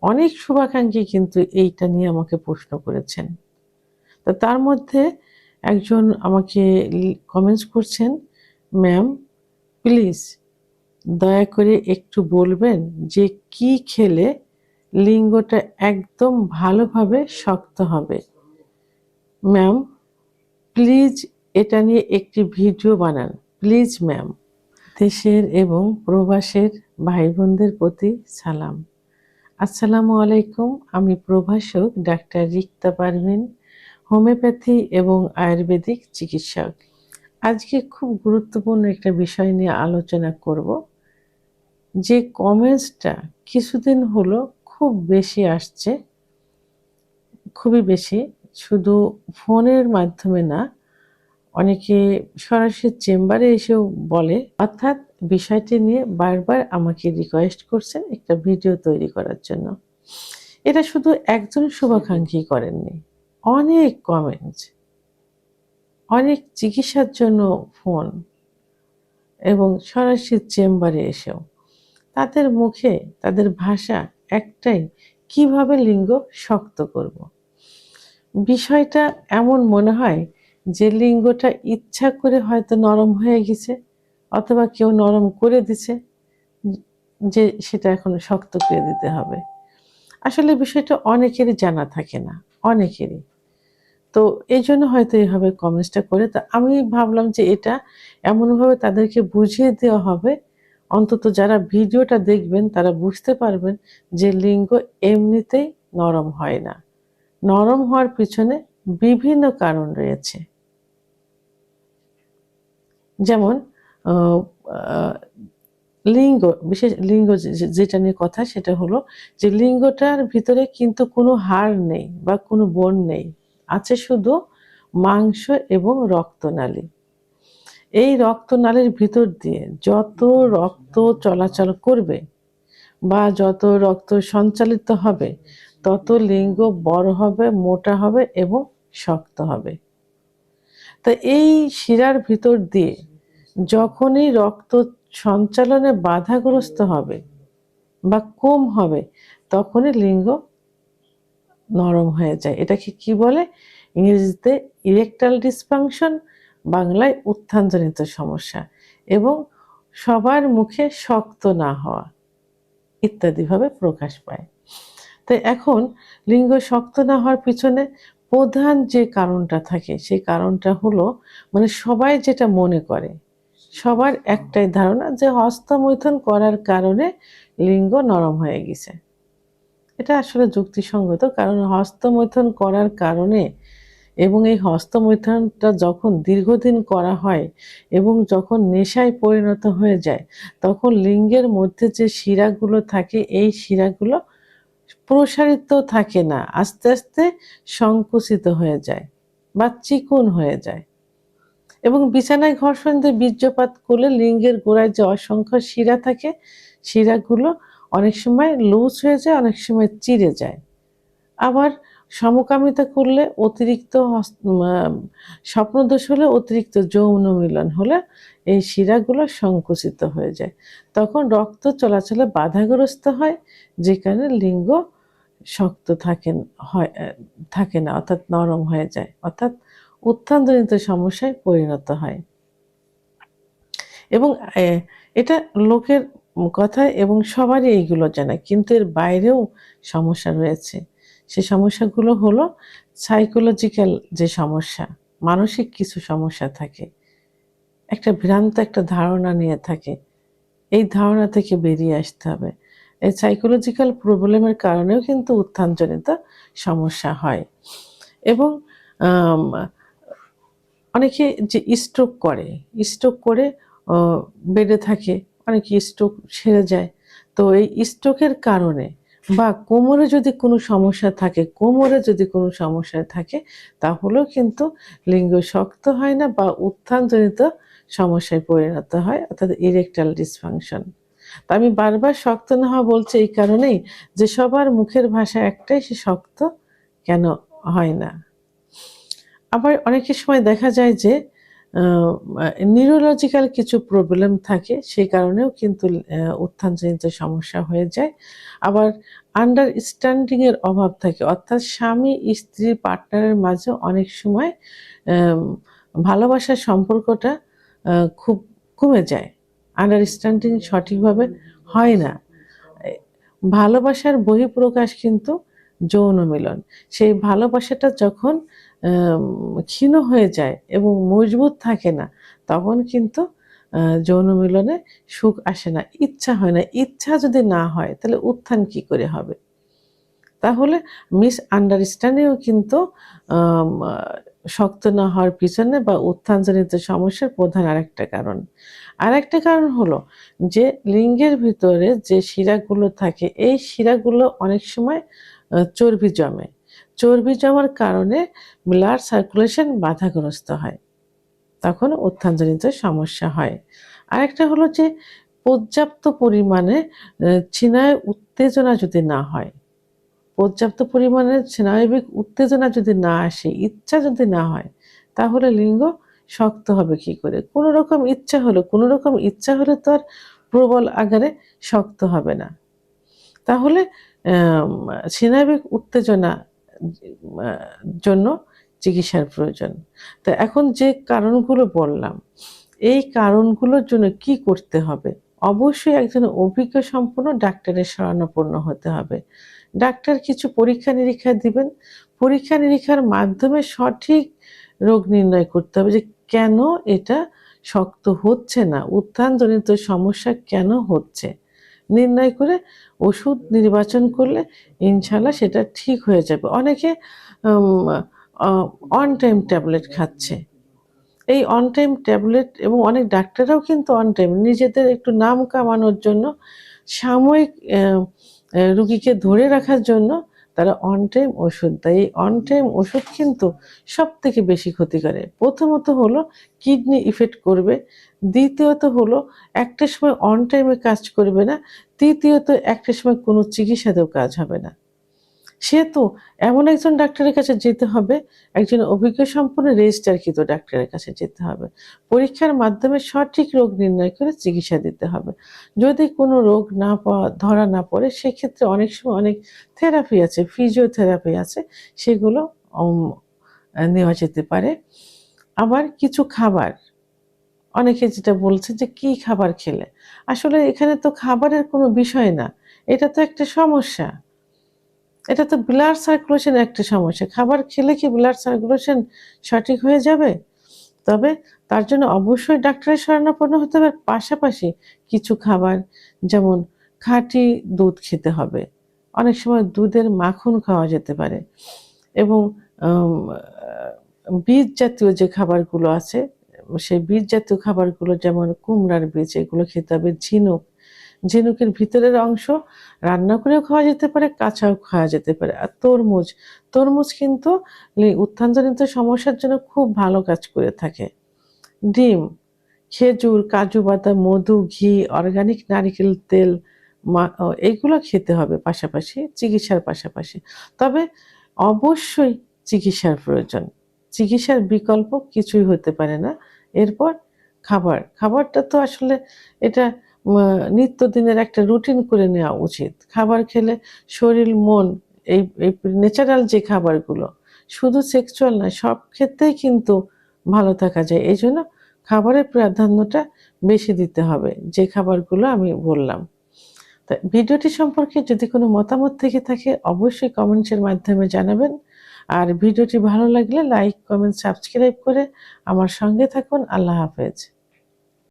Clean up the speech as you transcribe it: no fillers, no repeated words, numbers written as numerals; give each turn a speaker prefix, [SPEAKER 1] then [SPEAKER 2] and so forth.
[SPEAKER 1] অনেক শুভাকাঙ্ক্ষী কিন্তু এইটা নিয়ে আমাকে প্রশ্ন করেছেন। তো তার মধ্যে একজন আমাকে কমেন্টস করছেন, ম্যাম প্লিজ দয়া করে একটু বলবেন যে কি খেলে লিঙ্গটা একদম ভালোভাবে শক্ত হবে। ম্যাম প্লিজ এটা নিয়ে একটি ভিডিও বানান প্লিজ ম্যাম। দেশের এবং প্রবাসের ভাই বোনদের প্রতি সালাম। আসসালামু আলাইকুম। আমি প্রভাষক ডাক্তার রিক্তা পারভিন, হোমিওপ্যাথি এবং আয়ুর্বেদিক চিকিৎসক। আজকে খুব গুরুত্বপূর্ণ একটা বিষয় নিয়ে আলোচনা করব। যে কমেন্টসটা কিছুদিন হলো খুব বেশি আসছে, খুবই বেশি, শুধু ফোনের মাধ্যমে না, অনেকে সরাসরি চেম্বারে এসেও বলে, অর্থাৎ বিষয়টি নিয়ে বারবার আমাকে রিকোয়েস্ট করছেন একটা ভিডিও তৈরি করার জন্য। এটা শুধু একজন শুভাকাঙ্ক্ষী করেননি, অনেক কমেন্টস, অনেক চিকিৎসার জন্য ফোন এবং সরাসরি চেম্বারে এসেও তাদের মুখে তাদের ভাষা একটাই, কিভাবে লিঙ্গ শক্ত করব। বিষয়টা এমন মনে হয় যে লিঙ্গটা ইচ্ছা করে হয়তো নরম হয়ে গেছে, অথবা কেউ নরম করে দিছে, যে সেটা এখন শক্ত করে দিতে হবে। আসলে বিষয়টা অনেকেরই জানা থাকে না, অনেকেরই। তো এই জন্য হয়তো এইভাবে কমেন্টসটা করে। তা আমি ভাবলাম যে এটা এমনভাবে তাদেরকে বুঝিয়ে দেওয়া হবে, অন্তত যারা ভিডিওটা দেখবেন তারা বুঝতে পারবেন যে লিঙ্গ এমনিতেই নরম হয় না। নরম হওয়ার পিছনে বিভিন্ন কারণ রয়েছে। যেমন আহ, আহ, লিঙ্গ, বিশেষ লিঙ্গ যেটা নিয়ে কথা সেটা হলো যে লিঙ্গটার ভিতরে কিন্তু কোনো হাড় নেই বা কোনো বোন নেই, আছে শুধু মাংস এবং রক্তনালী। এই রক্তনালীর ভিতর দিয়ে যত রক্ত চলাচল করবে বা যত রক্ত সঞ্চালিত হবে, তত লিঙ্গ বড় হবে, মোটা হবে এবং শক্ত হবে। তো এই শিরার ভিতর দিয়ে যখনই রক্ত সঞ্চালনে বাধাগ্রস্ত হবে বা কম হবে, তখনই লিঙ্গ নরম হয়ে যায়। এটাকে কি বলে? ইংরেজিতে ইরেকটাল ডিসফাংশন, বাংলায় উত্থানজনিত সমস্যা, এবং সবার মুখে শক্ত না হওয়া ইত্যাদিভাবে প্রকাশ পায়। তো এখন লিঙ্গ শক্ত না হওয়ার পিছনে প্রধান যে কারণটা থাকে, সেই কারণটা হলো, মানে সবাই যেটা মনে করে, সবার একটাই ধারণা যে হস্তমৈথুন করার কারণে লিঙ্গ নরম হয়ে গেছে। এটা আসলে যুক্তিসঙ্গত, কারণ হস্তমৈথুন করার কারণে এবং এই হস্তমৈথুনটা যখন দীর্ঘদিন করা হয় এবং যখন নেশায় পরিণত হয়ে যায়, তখন লিঙ্গের মধ্যে যে শিরাগুলো থাকে, এই শিরাগুলো প্রসারিত থাকে না, আস্তে আস্তে সংকুচিত হয়ে যায় বা চিকন হয়ে যায়। এবং বিছানায় ঘর্ষণ দিয়ে বীর্যপাত করলে লিঙ্গের গোড়ায় যে অসংখ্য শিরা থাকে, শিরাগুলো অনেক সময় লুজ হয়ে যায়, অনেক সময় চিড়ে যায়। আবার সমকামিতা করলে অতিরিক্ত স্বপ্নদোষ হলে, অতিরিক্ত যৌন মিলন হলে এই শিরাগুলো সংকুচিত হয়ে যায়, তখন রক্ত চলাচলে বাধাগ্রস্ত হয়, যে কারণে লিঙ্গ শক্ত থাকে না, অর্থাৎ নরম হয়ে যায়, অর্থাৎ উত্থানজনিত সমস্যায় পরিণত হয়। এবং এটা লোকের কথায় এবং সবারই এইগুলো জানা, কিন্তু এর বাইরেও সমস্যা রয়েছে। সে সমস্যাগুলো হলো সাইকোলজিক্যাল যে সমস্যা, মানসিক কিছু সমস্যা থাকে, একটা ভ্রান্ত একটা ধারণা নিয়ে থাকে। এই ধারণা থেকে বেরিয়ে আসতে হবে। এই সাইকোলজিক্যাল প্রবলেমের কারণেও কিন্তু উত্থানজনিত সমস্যা হয়। এবং আম, অনেকে যে স্ট্রোক করে বেডে থাকে, অনেকে স্ট্রোক সেরে যায়। তো এই স্ট্রোকের কারণে বা কোমরে যদি কোনো সমস্যা থাকে, তাহলেও কিন্তু লিঙ্গ শক্ত হয় না বা উত্থানজনিত সমস্যায় পরিণত হয়, অর্থাৎ ইরেকটাল ডিসফাংশন। তা আমি বারবার শক্ত না হওয়া বলছি এই কারণেই যে সবার মুখের ভাষা একটাই, সে শক্ত কেন হয় না। আবার অনেকের সময় দেখা যায় যে নিউরোলজিক্যাল কিছু প্রবলেম থাকে, সেই কারণেও কিন্তু উত্থানজনিত সমস্যা হয়ে যায়। আবার আন্ডারস্ট্যান্ডিং এর অভাব থাকে, অর্থাৎ স্বামী স্ত্রী পার্টনারের মাঝে অনেক সময় ভালোবাসার সম্পর্কটা খুব কমে যায়, আন্ডারস্ট্যান্ডিং সঠিকভাবে হয় না। ভালোবাসার বহিঃপ্রকাশ কিন্তু যৌন মিলন। সেই ভালোবাসাটা যখন ক্ষীণ হয়ে যায় এবং মজবুত থাকে না, তখন কিন্তু যৌন মিলনে সুখ আসে না, ইচ্ছা হয় না। ইচ্ছা যদি না হয় তাহলে উত্থান কি করে হবে? তাহলে মিসআন্ডারস্ট্যান্ডিংও কিন্তু আম আ শক্ত না হওয়ার পিছনে বা উত্থানজনিত সমস্যার প্রধান আরেকটা কারণ। আরেকটা কারণ হলো যে লিঙ্গের ভিতরে যে শিরাগুলো থাকে, এই শিরাগুলো অনেক সময় চর্বি জমে। চর্বি জমার কারণে ব্লাড সার্কুলেশন বাধাগ্রস্ত হয়। তখন উত্থানজনিত সমস্যা হয়। আরেকটা হলো যে পর্যাপ্ত পরিমাণে স্নায়ু উত্তেজনা যদি না হয়, পর্যাপ্ত পরিমাণে স্নায়বিক উত্তেজনা যদি না আসে, ইচ্ছা যদি না হয়, তাহলে লিঙ্গ শক্ত হবে কি করে? কোনরকম ইচ্ছা হলে তো আর প্রবল আকারে শক্ত হবে না। তাহলে স্নায়বিক উত্তেজনা আ জন্য চিকিৎসার প্রয়োজন। তো এখন যে কারণগুলো বললাম, এই কারণগুলোর জন্য কি করতে হবে? অবশ্যই একজন অভিজ্ঞ সম্পন্ন ডাক্তারের শরণাপন্ন হতে হবে। ডাক্তার কিছু পরীক্ষা-নিরীক্ষা দিবেন। পরীক্ষা-নিরীক্ষার মাধ্যমে সঠিক রোগ নির্ণয় করতে হবে যে কেন এটা শক্ত হচ্ছে না? উত্থানজনিত সমস্যা কেন হচ্ছে? নির্ণয় করে ওষুধ নির্বাচন করলে ইনশাআল্লাহ সেটা ঠিক হয়ে যাবে। অনেকে উম আ অন টাইম ট্যাবলেট খাচ্ছে। এই অন টাইম ট্যাবলেট এবং অনেক ডাক্তাররাও কিন্তু অন টাইম নিজেদের একটু নাম কামানোর জন্য সাময়িক রুগীকে ধরে রাখার জন্য তারা অন টাইম ওষুধ দেয়। এই অন টাইম ওষুধ কিন্তু সবথেকে বেশি ক্ষতি করে। প্রথমত হলো কিডনি ইফেক্ট করবে। দ্বিতীয়ত হলো একটা সময় অন টাইমে কাজ করবে না। তৃতীয়ত একটা সময় কোনো চিকিৎসাতেও কাজ হবে না। সেহেতু এমন একজন ডাক্তারের কাছে যেতে হবে, একজন অভিজ্ঞ সম্পন্ন রেজিস্টারকৃত ডাক্তারের কাছে যেতে হবে। পরীক্ষার মাধ্যমে সঠিক রোগ নির্ণয় করে চিকিৎসা দিতে হবে। যদি কোনো রোগ ধরা না পড়ে, সেক্ষেত্রে অনেক সময় অনেক থেরাপি আছে, ফিজিওথেরাপি আছে, সেগুলো অম নেওয়া যেতে পারে। আবার কিছু খাবার, অনেকে যেটা বলছে যে কি খাবার খেলে? আসলে এখানে তো খাবারের কোনো বিষয় না। এটা তো একটা সমস্যা। এটা তো ব্লাড সার্কুলেশন এর একটা সমস্যা। খাবার খেলে কি ব্লাড সার্কুলেশন সঠিক হয়ে যাবে? তবে তার জন্য অবশ্যই ডাক্তারের শরণাপন্ন হতে হবে। পাশাপাশি কিছু খাবার, যেমন খাঁটি দুধ খেতে হবে। অনেক সময় দুধের মাখন খাওয়া যেতে পারে এবং আম বীজ জাতীয় যে খাবারগুলো আছে, সেই বীজ জাতীয় খাবারগুলো যেমন কুমড়ার বীজ, এগুলো খেতে হবে। ঝিনুকের ভিতরের অংশ রান্না করেও খাওয়া যেতে পারে, কাঁচাও খাওয়া যেতে পারে। আর তরমুজ কিন্তু উত্থানজনিত সমস্যার জন্য খুব ভালো কাজ করে থাকে। ডিম, খেজুর, কাজু বাদাম, মধু, ঘি, অর্গানিক নারিকেল তেল এইগুলো খেতে হবে পাশাপাশি, চিকিৎসার পাশাপাশি। তবে অবশ্যই চিকিৎসার প্রয়োজন। চিকিৎসার বিকল্প কিছুই হতে পারে না। এরপর খাবারটা তো আসলে এটা মা নিত্যদিনের একটা রুটিন করে নেওয়া উচিত। খাবার খেলে শরীর, মন, এই ন্যাচারাল যে খাবারগুলো, শুধু সেক্সুয়াল না, সব ক্ষেত্রেই কিন্তু ভালো থাকা যায়। এজন্য খাবারের প্রাধান্যটা বেশি দিতে হবে, যে খাবারগুলো আমি বললাম। তা ভিডিওটি সম্পর্কে যদি কোনো মতামত থেকে থাকে অবশ্যই কমেন্টসের মাধ্যমে জানাবেন। আর ভিডিওটি ভালো লাগলে লাইক, কমেন্ট, সাবস্ক্রাইব করে আমার সঙ্গে থাকুন। আল্লাহ হাফেজ।